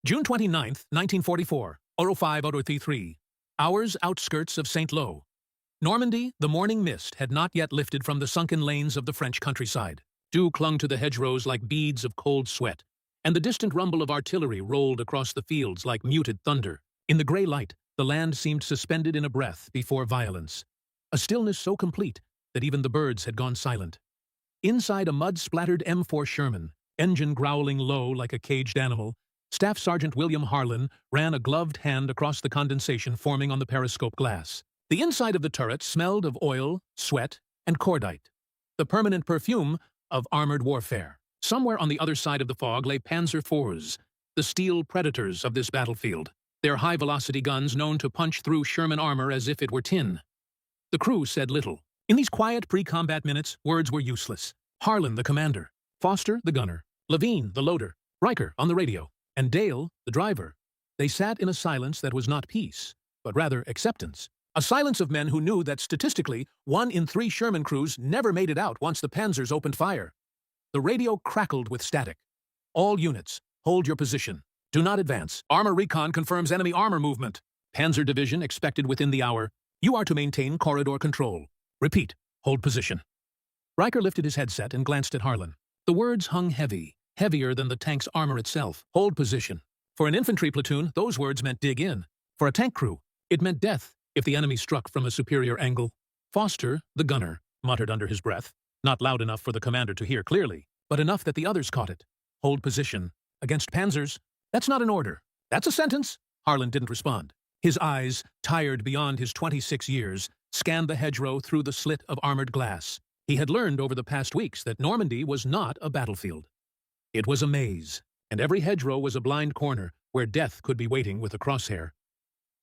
June 29th, 1944, 05:33. Hours outskirts of St. Lo. Normandy, the morning mist had not yet lifted from the sunken lanes of the French countryside. Dew clung to the hedgerows like beads of cold sweat, and the distant rumble of artillery rolled across the fields like muted thunder. In the grey light, the land seemed suspended in a breath before violence, a stillness so complete that even the birds had gone silent. Inside a mud-splattered M4 Sherman, engine growling low like a caged animal, Staff Sergeant William Harlan ran a gloved hand across the condensation forming on the periscope glass. The inside of the turret smelled of oil, sweat, and cordite, the permanent perfume of armored warfare. Somewhere on the other side of the fog lay Panzer IVs, the steel predators of this battlefield, their high-velocity guns known to punch through Sherman armor as if it were tin. The crew said little. In these quiet pre-combat minutes, words were useless. Harlan, the commander, Foster, the gunner, Levine, the loader, Riker on the radio, and Dale, the driver. They sat in a silence that was not peace, but rather acceptance. A silence of men who knew that statistically, 1 in 3 Sherman crews never made it out once the Panzers opened fire. The radio crackled with static. All units, hold your position. Do not advance. Armor recon confirms enemy armor movement. Panzer division expected within the hour. You are to maintain corridor control. Repeat, hold position. Riker lifted his headset and glanced at Harlan. The words hung heavy, heavier than the tank's armor itself. Hold position. For an infantry platoon, those words meant dig in. For a tank crew, it meant death if the enemy struck from a superior angle. Foster, the gunner, muttered under his breath, not loud enough for the commander to hear clearly, but enough that the others caught it. Hold position. Against Panzers? That's not an order. That's a sentence. Harlan didn't respond. His eyes, tired beyond his 26 years, scanned the hedgerow through the slit of armored glass. He had learned over the past weeks that Normandy was not a battlefield. It was a maze, and every hedgerow was a blind corner where death could be waiting with a crosshair.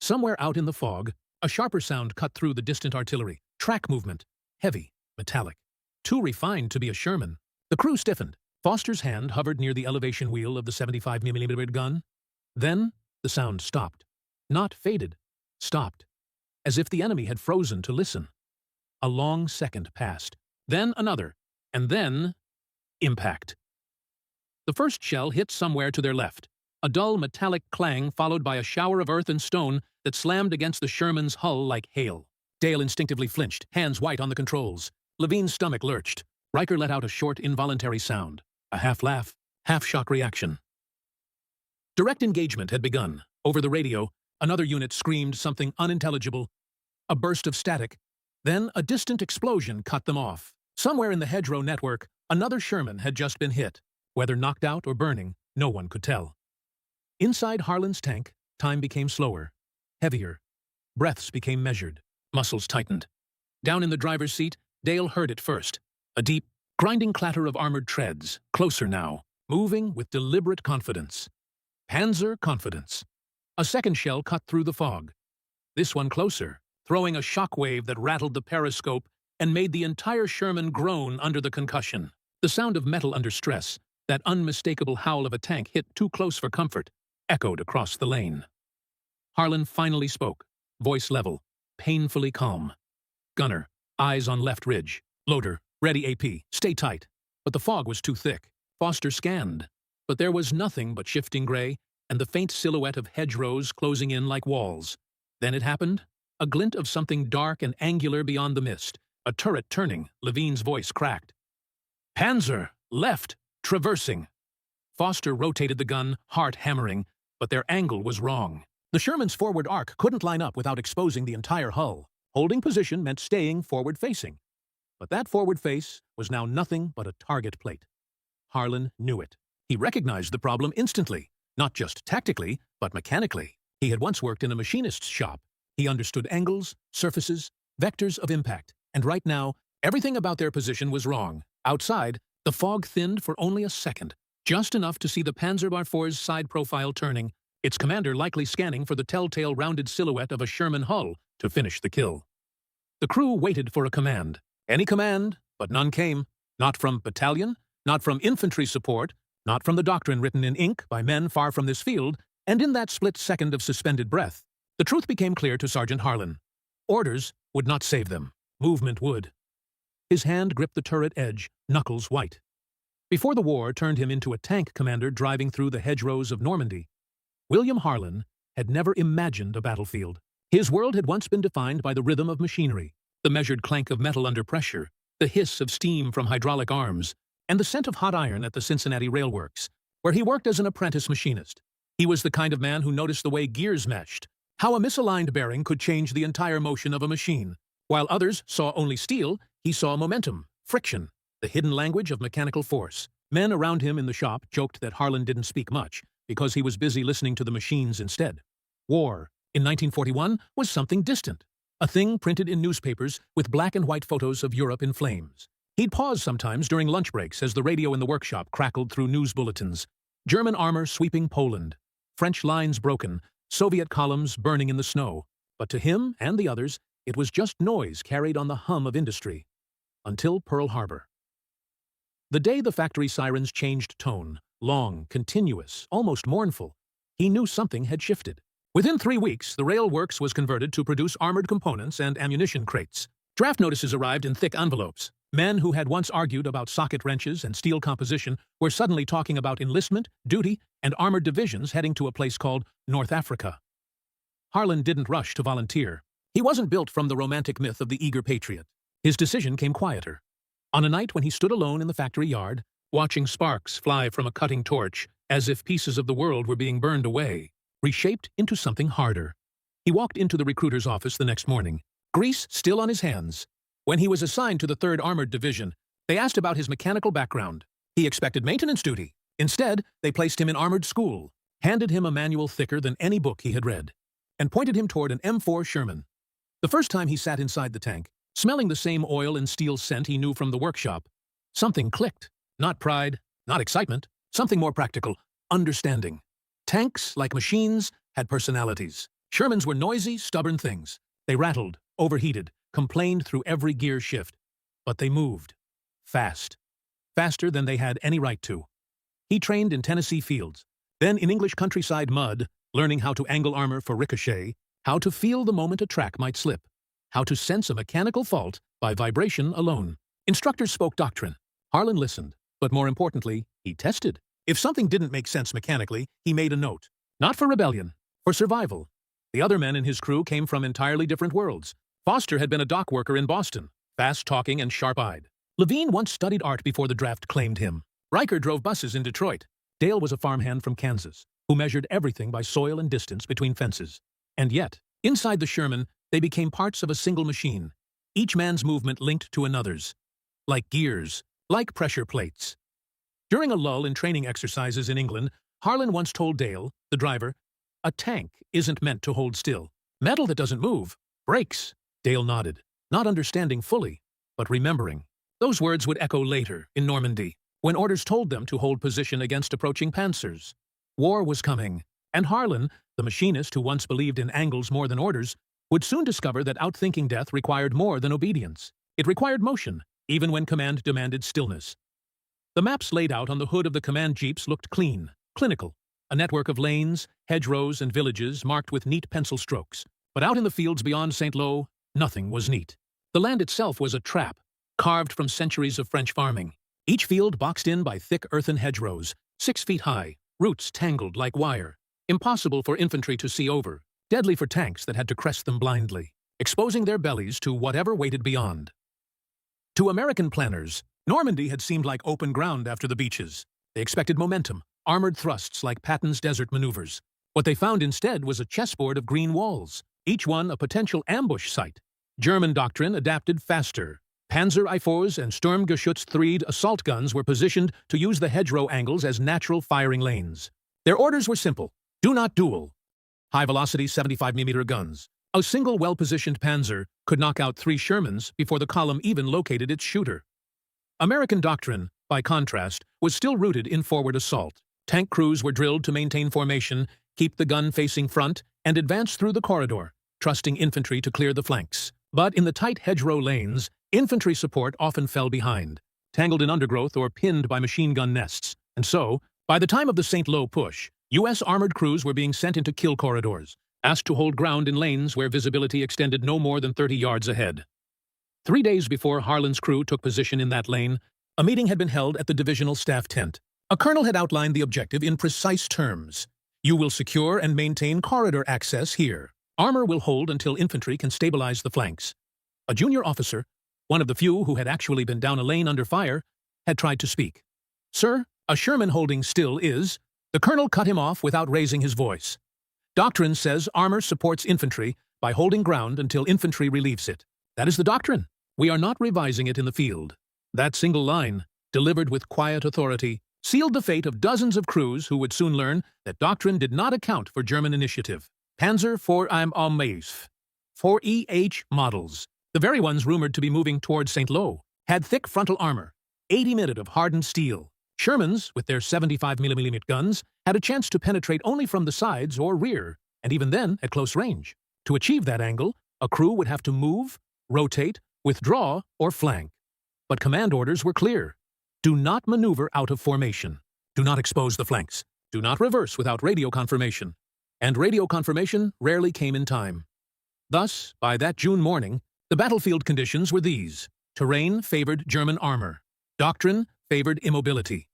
Somewhere out in the fog, a sharper sound cut through the distant artillery. Track movement. Heavy, metallic. Too refined to be a Sherman. The crew stiffened. Foster's hand hovered near the elevation wheel of the 75mm gun. Then the sound stopped. Not faded. Stopped. As if the enemy had frozen to listen. A long second passed. Then another. And then impact. The first shell hit somewhere to their left. A dull metallic clang followed by a shower of earth and stone that slammed against the Sherman's hull like hail. Dale instinctively flinched, hands white on the controls. Levine's stomach lurched. Riker let out a short, involuntary sound. A half laugh, half shock reaction. Direct engagement had begun. Over the radio, another unit screamed something unintelligible. A burst of static. Then a distant explosion cut them off. Somewhere in the hedgerow network, another Sherman had just been hit. Whether knocked out or burning, no one could tell. Inside Harlan's tank, time became slower, heavier. Breaths became measured. Muscles tightened. Down in the driver's seat, Dale heard it first. A deep, grinding clatter of armored treads, closer now, moving with deliberate confidence. Panzer confidence. A second shell cut through the fog. This one closer, throwing a shock wave that rattled the periscope and made the entire Sherman groan under the concussion. The sound of metal under stress, that unmistakable howl of a tank hit too close for comfort, echoed across the lane. Harlan finally spoke, voice level, painfully calm. Gunner, eyes on left ridge. Loader, ready AP, stay tight. But the fog was too thick. Foster scanned, but there was nothing but shifting gray and the faint silhouette of hedgerows closing in like walls. Then it happened, a glint of something dark and angular beyond the mist. A turret turning, Levine's voice cracked. Panzer, left, traversing. Foster rotated the gun, heart hammering, but their angle was wrong. The Sherman's forward arc couldn't line up without exposing the entire hull. Holding position meant staying forward-facing. But that forward face was now nothing but a target plate. Harlan knew it. He recognized the problem instantly, not just tactically, but mechanically. He had once worked in a machinist's shop. He understood angles, surfaces, vectors of impact, and right now, everything about their position was wrong. Outside, the fog thinned for only a second, just enough to see the Panzer IV's side profile turning, its commander likely scanning for the telltale rounded silhouette of a Sherman hull to finish the kill. The crew waited for a command. Any command, but none came. Not from battalion, not from infantry support, not from the doctrine written in ink by men far from this field, and in that split second of suspended breath, the truth became clear to Sergeant Harlan. Orders would not save them. Movement would. His hand gripped the turret edge, knuckles white. Before the war turned him into a tank commander driving through the hedgerows of Normandy, William Harlan had never imagined a battlefield. His world had once been defined by the rhythm of machinery, the measured clank of metal under pressure, the hiss of steam from hydraulic arms, and the scent of hot iron at the Cincinnati railworks, where he worked as an apprentice machinist. He was the kind of man who noticed the way gears meshed, how a misaligned bearing could change the entire motion of a machine. While others saw only steel, he saw momentum, friction, the hidden language of mechanical force. Men around him in the shop joked that Harlan didn't speak much because he was busy listening to the machines instead. War, in 1941, was something distant, a thing printed in newspapers with black and white photos of Europe in flames. He'd pause sometimes during lunch breaks as the radio in the workshop crackled through news bulletins. German armor sweeping Poland, French lines broken, Soviet columns burning in the snow. But to him and the others, it was just noise carried on the hum of industry. Until Pearl Harbor. The day the factory sirens changed tone, long, continuous, almost mournful, he knew something had shifted. Within 3 weeks, the rail works was converted to produce armored components and ammunition crates. Draft notices arrived in thick envelopes. Men who had once argued about socket wrenches and steel composition were suddenly talking about enlistment, duty, and armored divisions heading to a place called North Africa. Harlan didn't rush to volunteer. He wasn't built from the romantic myth of the eager patriot. His decision came quieter. On a night when he stood alone in the factory yard, watching sparks fly from a cutting torch, as if pieces of the world were being burned away, reshaped into something harder. He walked into the recruiter's office the next morning, grease still on his hands. When he was assigned to the 3rd Armored Division, they asked about his mechanical background. He expected maintenance duty. Instead, they placed him in armored school, handed him a manual thicker than any book he had read, and pointed him toward an M4 Sherman. The first time he sat inside the tank, smelling the same oil and steel scent he knew from the workshop, something clicked. Not pride, not excitement, something more practical, understanding. Tanks, like machines, had personalities. Shermans were noisy, stubborn things. They rattled, overheated, complained through every gear shift. But they moved. Fast. Faster than they had any right to. He trained in Tennessee fields, then in English countryside mud, learning how to angle armor for ricochet, how to feel the moment a track might slip, how to sense a mechanical fault by vibration alone. Instructors spoke doctrine. Harlan listened, but more importantly, he tested. If something didn't make sense mechanically, he made a note. Not for rebellion, for survival. The other men in his crew came from entirely different worlds. Foster had been a dock worker in Boston, fast-talking and sharp-eyed. Levine once studied art before the draft claimed him. Riker drove buses in Detroit. Dale was a farmhand from Kansas, who measured everything by soil and distance between fences. And yet, inside the Sherman, they became parts of a single machine, each man's movement linked to another's. Like gears, like pressure plates. During a lull in training exercises in England, Harlan once told Dale, the driver, "A tank isn't meant to hold still. Metal that doesn't move breaks." Dale nodded, not understanding fully, but remembering. Those words would echo later, in Normandy, when orders told them to hold position against approaching Panzers. War was coming, and Harlan, the machinist who once believed in angles more than orders, would soon discover that outthinking death required more than obedience. It required motion, even when command demanded stillness. The maps laid out on the hood of the command jeeps looked clean, clinical, a network of lanes, hedgerows, and villages marked with neat pencil strokes. But out in the fields beyond St. Lo, nothing was neat. The land itself was a trap, carved from centuries of French farming. Each field boxed in by thick earthen hedgerows, 6 feet high, roots tangled like wire, impossible for infantry to see over, deadly for tanks that had to crest them blindly, exposing their bellies to whatever waited beyond. To American planners, Normandy had seemed like open ground after the beaches. They expected momentum, armored thrusts like Patton's desert maneuvers. What they found instead was a chessboard of green walls, each one a potential ambush site. German doctrine adapted faster. Panzer I-4s and Sturmgeschütz 3 assault guns were positioned to use the hedgerow angles as natural firing lanes. Their orders were simple: do not duel. High-velocity 75mm guns. A single well-positioned Panzer could knock out 3 Shermans before the column even located its shooter. American doctrine, by contrast, was still rooted in forward assault. Tank crews were drilled to maintain formation, keep the gun facing front, and advance through the corridor, trusting infantry to clear the flanks. But in the tight hedgerow lanes, infantry support often fell behind, tangled in undergrowth or pinned by machine gun nests. And so, by the time of the St. Lo push, U.S. armored crews were being sent into kill corridors, asked to hold ground in lanes where visibility extended no more than 30 yards ahead. 3 days before Harlan's crew took position in that lane, a meeting had been held at the divisional staff tent. A colonel had outlined the objective in precise terms. You will secure and maintain corridor access here. Armor will hold until infantry can stabilize the flanks. A junior officer, one of the few who had actually been down a lane under fire, had tried to speak. "Sir, a Sherman holding still is..." The colonel cut him off without raising his voice. "Doctrine says armor supports infantry by holding ground until infantry relieves it. That is the doctrine. We are not revising it in the field." That single line, delivered with quiet authority, sealed the fate of dozens of crews who would soon learn that doctrine did not account for German initiative. Panzer 4 4EH models, the very ones rumored to be moving towards St. Lo, had thick frontal armor, 80 minute of hardened steel. Shermans, with their 75mm guns, had a chance to penetrate only from the sides or rear, and even then at close range. To achieve that angle, a crew would have to move, rotate, withdraw, or flank. But command orders were clear. Do not maneuver out of formation. Do not expose the flanks. Do not reverse without radio confirmation. And radio confirmation rarely came in time. Thus, by that June morning, the battlefield conditions were these. Terrain favored German armor. Doctrine favored immobility.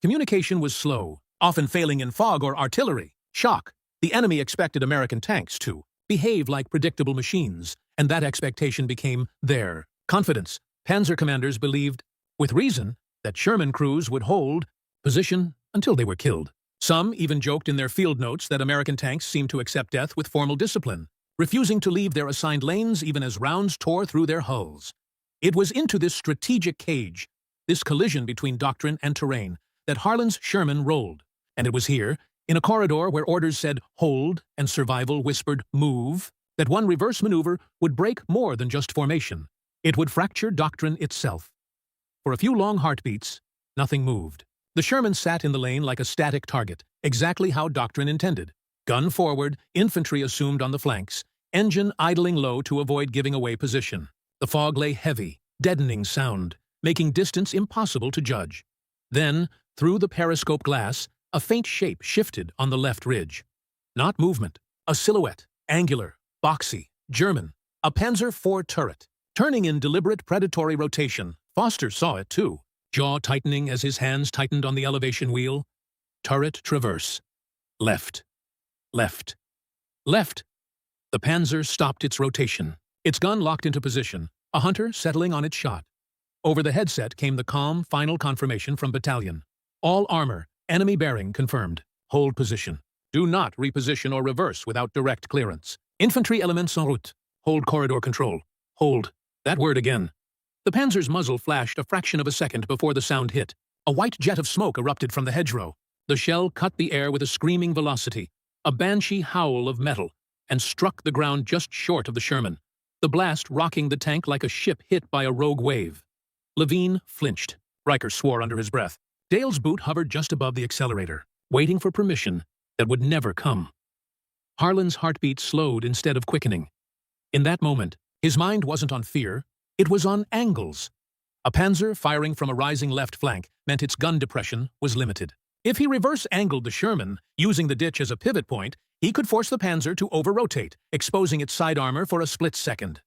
Communication was slow, often failing in fog or artillery. Shock. The enemy expected American tanks to behave like predictable machines, and that expectation became their confidence. Panzer commanders believed, with reason, that Sherman crews would hold position until they were killed. Some even joked in their field notes that American tanks seemed to accept death with formal discipline, refusing to leave their assigned lanes even as rounds tore through their hulls. It was into this strategic cage, this collision between doctrine and terrain, that Harlan's Sherman rolled. And it was here, in a corridor where orders said hold and survival whispered move, that one reverse maneuver would break more than just formation. It would fracture doctrine itself. For a few long heartbeats, nothing moved. The Sherman sat in the lane like a static target, exactly how doctrine intended. Gun forward, infantry assumed on the flanks, engine idling low to avoid giving away position. The fog lay heavy, deadening sound, making distance impossible to judge. Then, through the periscope glass, a faint shape shifted on the left ridge. Not movement, a silhouette, angular, boxy, German, a Panzer IV turret. Turning in deliberate predatory rotation, Foster saw it too, jaw tightening as his hands tightened on the elevation wheel. Turret traverse. Left. Left. Left. The Panzer stopped its rotation. Its gun locked into position, a hunter settling on its shot. Over the headset came the calm, final confirmation from battalion. All armor, enemy bearing confirmed. Hold position. Do not reposition or reverse without direct clearance. Infantry elements en route. Hold corridor control. Hold. That word again. The Panzer's muzzle flashed a fraction of a second before the sound hit. A white jet of smoke erupted from the hedgerow. The shell cut the air with a screaming velocity, a banshee howl of metal, and struck the ground just short of the Sherman, the blast rocking the tank like a ship hit by a rogue wave. Levine flinched. Riker swore under his breath. Dale's boot hovered just above the accelerator, waiting for permission that would never come. Harlan's heartbeat slowed instead of quickening. In that moment, his mind wasn't on fear, it was on angles. A Panzer firing from a rising left flank meant its gun depression was limited. If he reverse-angled the Sherman, using the ditch as a pivot point, he could force the Panzer to over-rotate, exposing its side armor for a split second.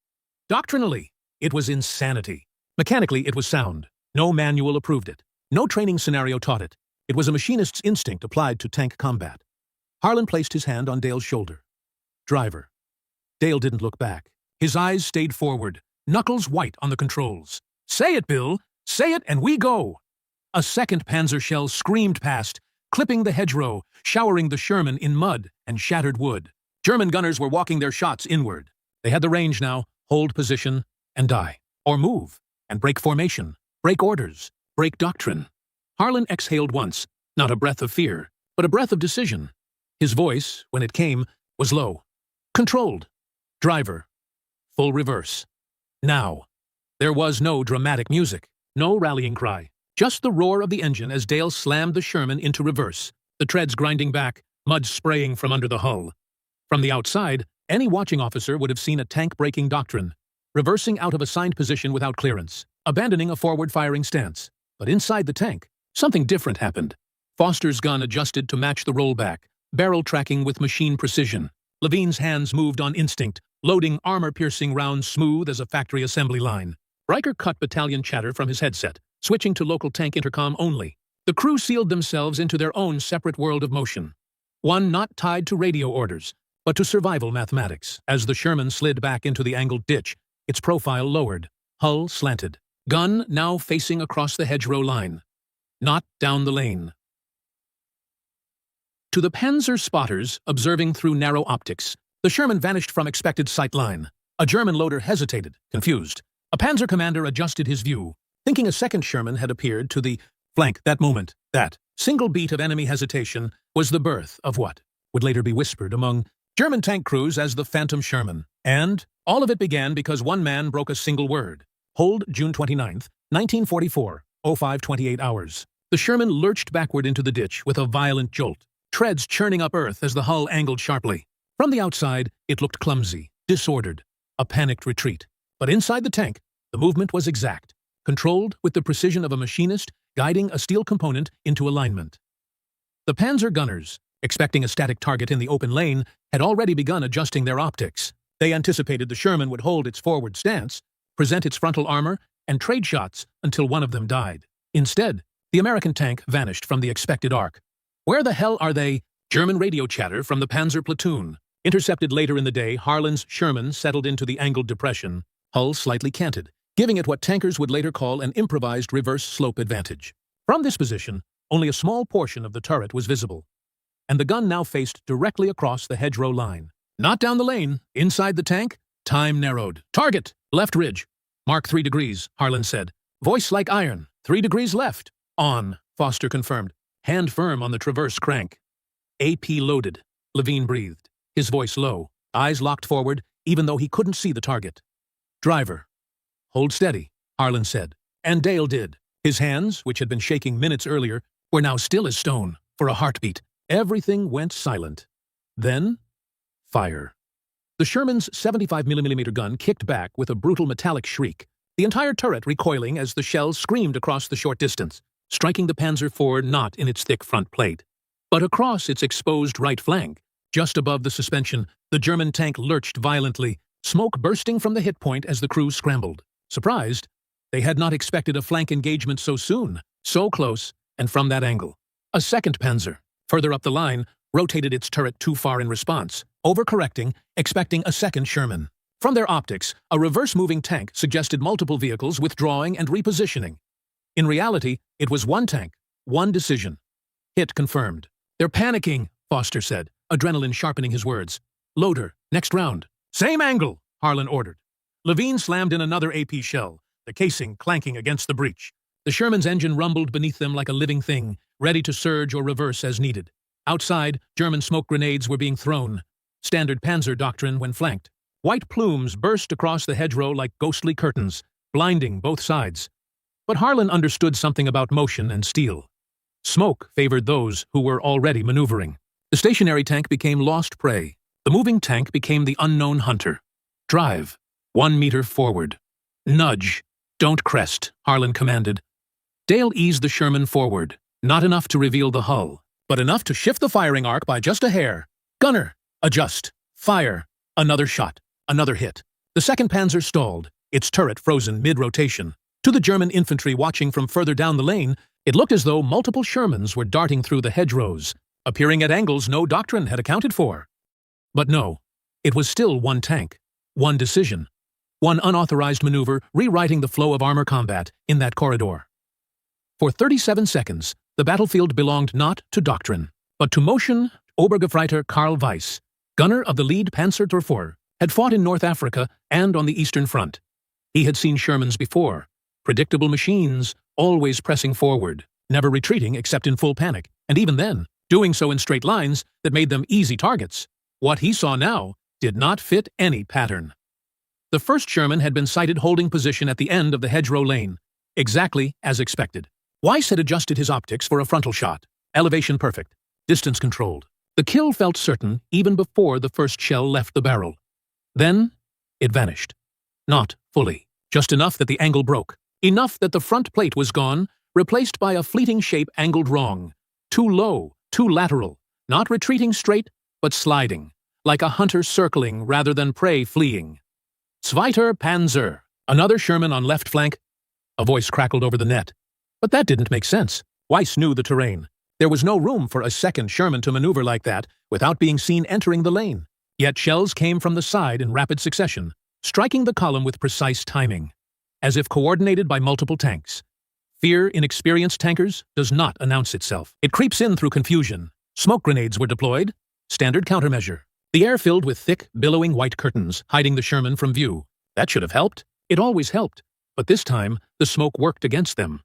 Doctrinally, it was insanity. Mechanically, it was sound. No manual approved it. No training scenario taught it. It was a machinist's instinct applied to tank combat. Harlan placed his hand on Dale's shoulder. Driver. Dale didn't look back. His eyes stayed forward, knuckles white on the controls. Say it, Bill! Say it and we go! A second Panzer shell screamed past, clipping the hedgerow, showering the Sherman in mud and shattered wood. German gunners were walking their shots inward. They had the range now, hold position, and die. Or move, and break formation, break orders, break doctrine. Harlan exhaled once, not a breath of fear, but a breath of decision. His voice, when it came, was low. Controlled. Driver. Full reverse. Now. There was no dramatic music, no rallying cry, just the roar of the engine as Dale slammed the Sherman into reverse, the treads grinding back, mud spraying from under the hull. From the outside, any watching officer would have seen a tank breaking doctrine, reversing out of assigned position without clearance, abandoning a forward-firing stance. But inside the tank, something different happened. Foster's gun adjusted to match the rollback, barrel tracking with machine precision. Levine's hands moved on instinct, loading armor-piercing rounds smooth as a factory assembly line. Riker cut battalion chatter from his headset, switching to local tank intercom only. The crew sealed themselves into their own separate world of motion. one not tied to radio orders, but to survival mathematics. As the Sherman slid back into the angled ditch, its profile lowered, hull slanted, gun now facing across the hedgerow line, not down the lane. To the Panzer spotters observing through narrow optics, the Sherman vanished from expected sight line. A German loader hesitated, confused. A Panzer commander adjusted his view, thinking a second Sherman had appeared to the flank. That moment, that single beat of enemy hesitation, was the birth of what would later be whispered among German tank crews as the Phantom Sherman. And all of it began because one man broke a single word. Hold June 29th, 1944, 05:28 hours. The Sherman lurched backward into the ditch with a violent jolt, treads churning up earth as the hull angled sharply. From the outside, it looked clumsy, disordered, a panicked retreat. But inside the tank, the movement was exact, controlled with the precision of a machinist guiding a steel component into alignment. The Panzer gunners, expecting a static target in the open lane, had already begun adjusting their optics. They anticipated the Sherman would hold its forward stance, present its frontal armor, and trade shots until one of them died. Instead, the American tank vanished from the expected arc. Where the hell are they? German radio chatter from the Panzer platoon. Intercepted later in the day, Harlan's Sherman settled into the angled depression, hull slightly canted, giving it what tankers would later call an improvised reverse slope advantage. From this position, only a small portion of the turret was visible, and the gun now faced directly across the hedgerow line. Not down the lane, inside the tank, time narrowed. Target, left ridge. Mark 3 degrees, Harlan said. Voice like iron, 3 degrees left. On, Foster confirmed, hand firm on the traverse crank. AP loaded, Levine breathed, his voice low, eyes locked forward, even though he couldn't see the target. Driver. Hold steady, Harlan said. And Dale did. His hands, which had been shaking minutes earlier, were now still as stone. For a heartbeat, everything went silent. Then, fire. The Sherman's 75mm gun kicked back with a brutal metallic shriek, the entire turret recoiling as the shells screamed across the short distance, striking the Panzer IV not in its thick front plate, but across its exposed right flank. Just above the suspension, the German tank lurched violently, smoke bursting from the hit point as the crew scrambled. Surprised, they had not expected a flank engagement so soon, so close, and from that angle. A second Panzer, further up the line, rotated its turret too far in response, overcorrecting, expecting a second Sherman. From their optics, a reverse-moving tank suggested multiple vehicles withdrawing and repositioning. In reality, it was one tank, one decision. Hit confirmed. They're panicking, Foster said, adrenaline sharpening his words. Loader, next round. Same angle, Harlan ordered. Levine slammed in another AP shell, the casing clanking against the breech. The Sherman's engine rumbled beneath them like a living thing, ready to surge or reverse as needed. Outside, German smoke grenades were being thrown. Standard Panzer doctrine when flanked. White plumes burst across the hedgerow like ghostly curtains, blinding both sides. But Harlan understood something about motion and steel. Smoke favored those who were already maneuvering. The stationary tank became lost prey. The moving tank became the unknown hunter. Drive. 1 meter forward. Nudge. Don't crest, Harlan commanded. Dale eased the Sherman forward, not enough to reveal the hull, but enough to shift the firing arc by just a hair. Gunner. Adjust. Fire. Another shot. Another hit. The second Panzer stalled, its turret frozen mid-rotation. To the German infantry watching from further down the lane, it looked as though multiple Shermans were darting through the hedgerows, appearing at angles no doctrine had accounted for. But no, it was still one tank, one decision, one unauthorized maneuver rewriting the flow of armor combat in that corridor. For 37 seconds, the battlefield belonged not to doctrine, but to motion. Obergefreiter Karl Weiss, gunner of the lead Panzer IV, had fought in North Africa and on the Eastern Front. He had seen Shermans before, predictable machines, always pressing forward, never retreating except in full panic, and even then, doing so in straight lines that made them easy targets. What he saw now did not fit any pattern. The first Sherman had been sighted holding position at the end of the hedgerow lane, exactly as expected. Weiss had adjusted his optics for a frontal shot, elevation perfect, distance controlled. The kill felt certain even before the first shell left the barrel. Then, it vanished. Not fully, just enough that the angle broke, enough that the front plate was gone, replaced by a fleeting shape angled wrong, too low, too lateral, not retreating straight, but sliding, like a hunter circling rather than prey fleeing. Zweiter Panzer, another Sherman on left flank. A voice crackled over the net. But that didn't make sense. Weiss knew the terrain. There was no room for a second Sherman to maneuver like that without being seen entering the lane. Yet shells came from the side in rapid succession, striking the column with precise timing, as if coordinated by multiple tanks. Fear in experienced tankers does not announce itself. It creeps in through confusion. Smoke grenades were deployed, standard countermeasure. The air filled with thick, billowing white curtains, hiding the Sherman from view. That should have helped. It always helped. But this time, the smoke worked against them.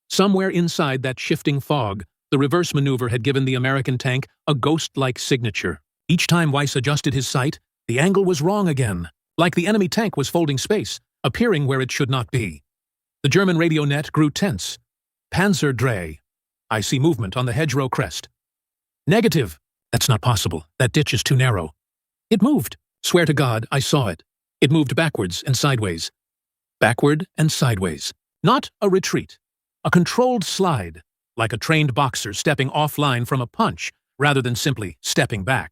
Somewhere inside that shifting fog, the reverse maneuver had given the American tank a ghost-like signature. Each time Weiss adjusted his sight, the angle was wrong again, like the enemy tank was folding space, appearing where it should not be. The German radio net grew tense. Panzer Dreh. I see movement on the hedgerow crest. Negative. That's not possible. That ditch is too narrow. It moved. Swear to God, I saw it. It moved backwards and sideways. Backward and sideways. Not a retreat. A controlled slide, like a trained boxer stepping offline from a punch rather than simply stepping back.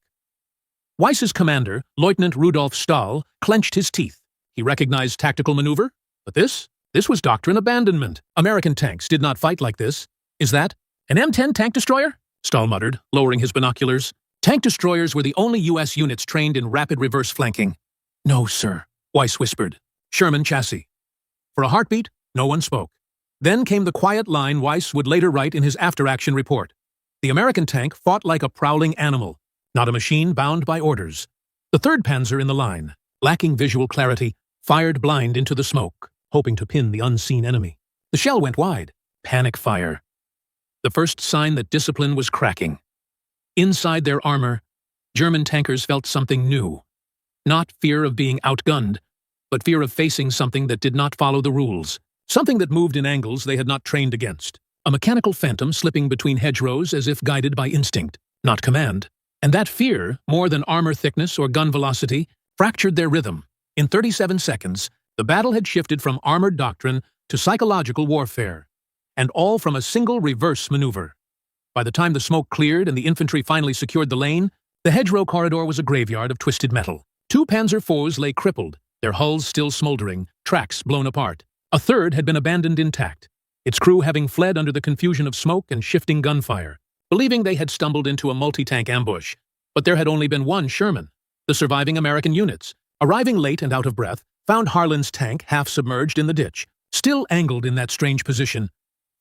Weiss's commander, Lieutenant Rudolf Stahl, clenched his teeth. He recognized tactical maneuver, but this was doctrine abandonment. American tanks did not fight like this. Is that an M10 tank destroyer? Stahl muttered, lowering his binoculars. Tank destroyers were the only U.S. units trained in rapid reverse flanking. No, sir, Weiss whispered. Sherman chassis. For a heartbeat, no one spoke. Then came the quiet line Weiss would later write in his after-action report. The American tank fought like a prowling animal, not a machine bound by orders. The 3rd Panzer in the line, lacking visual clarity, fired blind into the smoke, hoping to pin the unseen enemy. The shell went wide. Panic fire. The first sign that discipline was cracking. Inside their armor, German tankers felt something new. Not fear of being outgunned, but fear of facing something that did not follow the rules. Something that moved in angles they had not trained against. A mechanical phantom slipping between hedgerows as if guided by instinct, not command. And that fear, more than armor thickness or gun velocity, fractured their rhythm. In 37 seconds, the battle had shifted from armored doctrine to psychological warfare, and all from a single reverse maneuver. By the time the smoke cleared and the infantry finally secured the lane, the hedgerow corridor was a graveyard of twisted metal. 2 Panzer IVs lay crippled, their hulls still smoldering, tracks blown apart. A 3rd had been abandoned intact, its crew having fled under the confusion of smoke and shifting gunfire, believing they had stumbled into a multi-tank ambush. But there had only been one Sherman. The surviving American units, arriving late and out of breath, found Harlan's tank half submerged in the ditch, still angled in that strange position.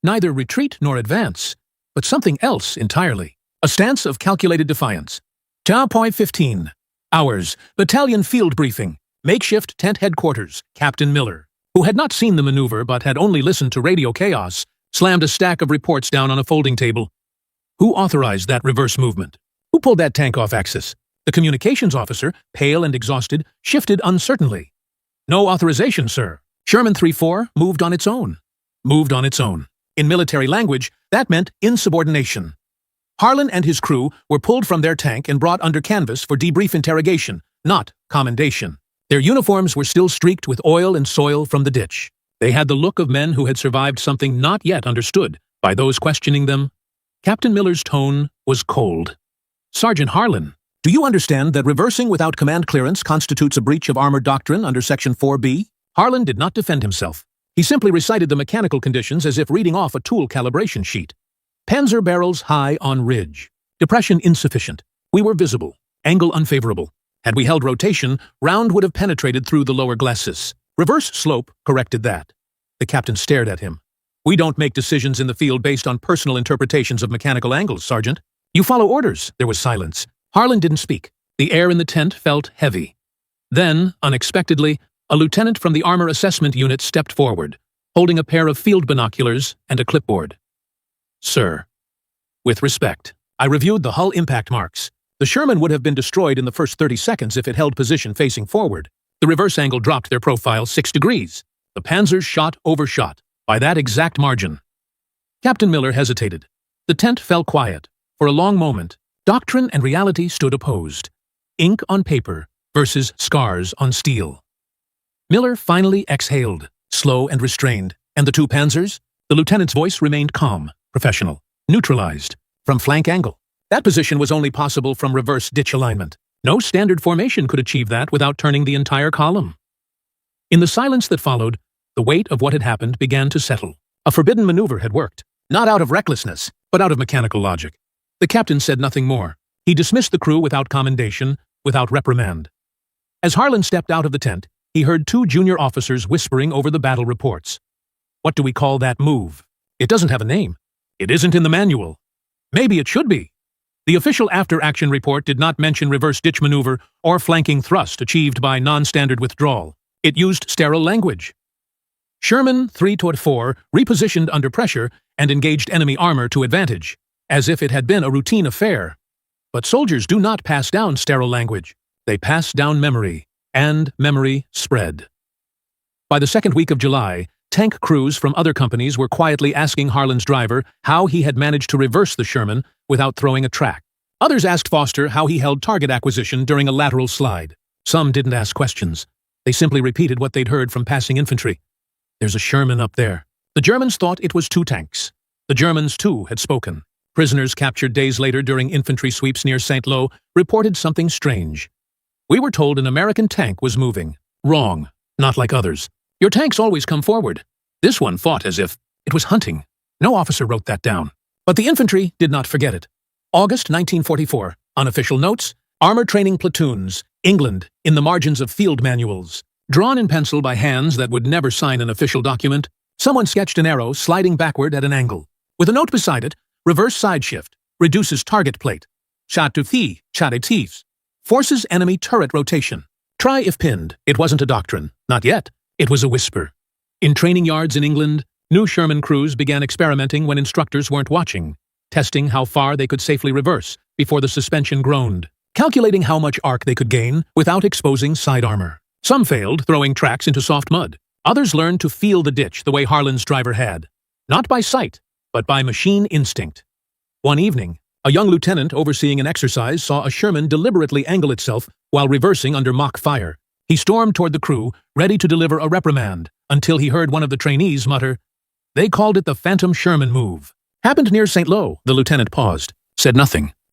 Neither retreat nor advance, but something else entirely. A stance of calculated defiance. 10:15. Hours. Battalion field briefing. Makeshift tent headquarters. Captain Miller, who had not seen the maneuver but had only listened to radio chaos, slammed a stack of reports down on a folding table. Who authorized that reverse movement? Who pulled that tank off axis? The communications officer, pale and exhausted, shifted uncertainly. No authorization, sir. Sherman 3-4 moved on its own. Moved on its own. In military language, that meant insubordination. Harlan and his crew were pulled from their tank and brought under canvas for debrief interrogation, not commendation. Their uniforms were still streaked with oil and soil from the ditch. They had the look of men who had survived something not yet understood by those questioning them. Captain Miller's tone was cold. Sergeant Harlan, do you understand that reversing without command clearance constitutes a breach of armored doctrine under Section 4B? Harlan did not defend himself. He simply recited the mechanical conditions as if reading off a tool calibration sheet. Panzer barrels high on ridge. Depression insufficient. We were visible. Angle unfavorable. Had we held rotation, round would have penetrated through the lower glacis. Reverse slope corrected that. The captain stared at him. We don't make decisions in the field based on personal interpretations of mechanical angles, Sergeant. You follow orders. There was silence. Harlan didn't speak. The air in the tent felt heavy. Then, unexpectedly, a lieutenant from the Armor Assessment Unit stepped forward, holding a pair of field binoculars and a clipboard. Sir, with respect, I reviewed the hull impact marks. The Sherman would have been destroyed in the first 30 seconds if it held position facing forward. The reverse angle dropped their profile 6 degrees. The Panzer's shot overshot, by that exact margin. Captain Miller hesitated. The tent fell quiet. For a long moment, doctrine and reality stood opposed. Ink on paper versus scars on steel. Miller finally exhaled, slow and restrained. And the 2 Panzers? The lieutenant's voice remained calm, professional, neutralized, from flank angle. That position was only possible from reverse ditch alignment. No standard formation could achieve that without turning the entire column. In the silence that followed, the weight of what had happened began to settle. A forbidden maneuver had worked. Not out of recklessness, but out of mechanical logic. The captain said nothing more. He dismissed the crew without commendation, without reprimand. As Harlan stepped out of the tent, he heard two junior officers whispering over the battle reports. What do we call that move? It doesn't have a name. It isn't in the manual. Maybe it should be. The official after-action report did not mention reverse ditch maneuver or flanking thrust achieved by non-standard withdrawal. It used sterile language. Sherman 3-4 repositioned under pressure and engaged enemy armor to advantage, as if it had been a routine affair. But soldiers do not pass down sterile language. They pass down memory, and memory spread. By the second week of July, tank crews from other companies were quietly asking Harlan's driver how he had managed to reverse the Sherman without throwing a track. Others asked Foster how he held target acquisition during a lateral slide. Some didn't ask questions. They simply repeated what they'd heard from passing infantry. There's a Sherman up there. The Germans thought it was two tanks. The Germans, too, had spoken. Prisoners captured days later during infantry sweeps near St. Lo reported something strange. We were told an American tank was moving. Wrong. Not like others. Your tanks always come forward. This one fought as if it was hunting. No officer wrote that down. But the infantry did not forget it. August 1944. Unofficial notes. Armor training platoons. England. In the margins of field manuals. Drawn in pencil by hands that would never sign an official document, someone sketched an arrow sliding backward at an angle. With a note beside it, reverse side shift, reduces target plate. Chat to thie, chat forces enemy turret rotation. Try if pinned. It wasn't a doctrine. Not yet. It was a whisper. In training yards in England, new Sherman crews began experimenting when instructors weren't watching, testing how far they could safely reverse before the suspension groaned, calculating how much arc they could gain without exposing side armor. Some failed, throwing tracks into soft mud. Others learned to feel the ditch the way Harlan's driver had. Not by sight, but by machine instinct. One evening, a young lieutenant overseeing an exercise saw a Sherman deliberately angle itself while reversing under mock fire. He stormed toward the crew, ready to deliver a reprimand, until he heard one of the trainees mutter, "They called it the Phantom Sherman move." Happened near St. Lo. The lieutenant paused, said nothing.